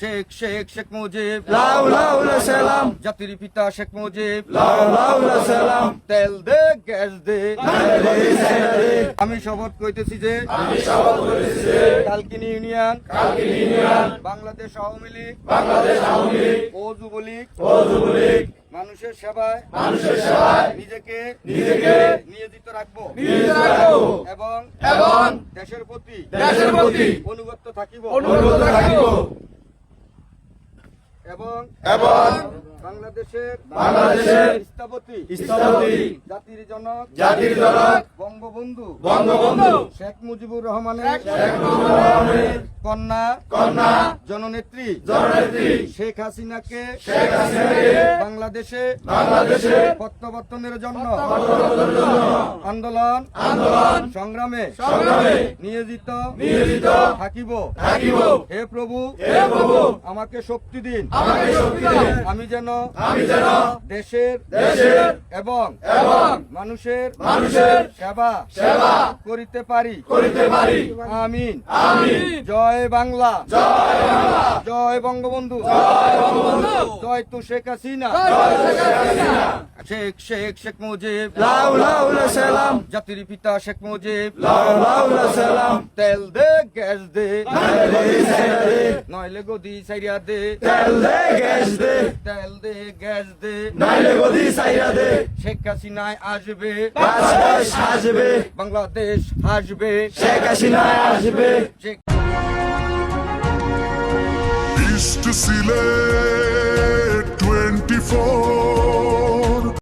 শেখ শেখ শেখ মুজিব লাউ লাউ সালাম, জাতির পিতা শেখ মুজিব লাউ লাউ সালাম, তেল দে গ্যাস দে নাইলে গদি সাইরা দে। আমি শপথ কইতেছি যে আমি শপথ করিতেছি যে কালকিনি ইউনিয়ন বাংলাদেশ আওয়ামী লীগ ও যুবলীগ মানুষের সেবায় নিজেকে নিয়োজিত রাখবো এবং দেশের প্রতি অনুগত থাকিব এবং বাংলাদেশের স্থপতি জাতির জনক বঙ্গবন্ধু শেখ মুজিবুর রহমানের কন্যা জননেত্রী শেখ হাসিনাকে বাংলাদেশে প্রত্যাবর্তনের জন্য আন্দোলন সংগ্রামে নিয়োজিত থাকিব। হে প্রভু আমাকে শক্তি দিন, আমি যেন দেশের এবং মানুষের সেবা করিতে পারি। আমিন। জয় বাংলা, জয় বঙ্গবন্ধু, জয় তু শেখ হাসিনা। শেখ শেখ শেখ মুজিব লাউ লাউ সালাম, জাতির পিতা শেখ মুজিব লাউ লাউ সালাম, তেল দে গ্যাস দে নাইলে গদি সাইরা দে। নইলে গদি সাইরা দে তেল দে গ্যাস দে, তেল দে গ্যাস দে নাইলে গদি সাইরা দে। শেখ হাসিনায় আসবে, বাংলাদেশ আসবে, বাংলাদেশ আসবে, শেখ হাসিনা আসবে। Sheikh East to Sile 24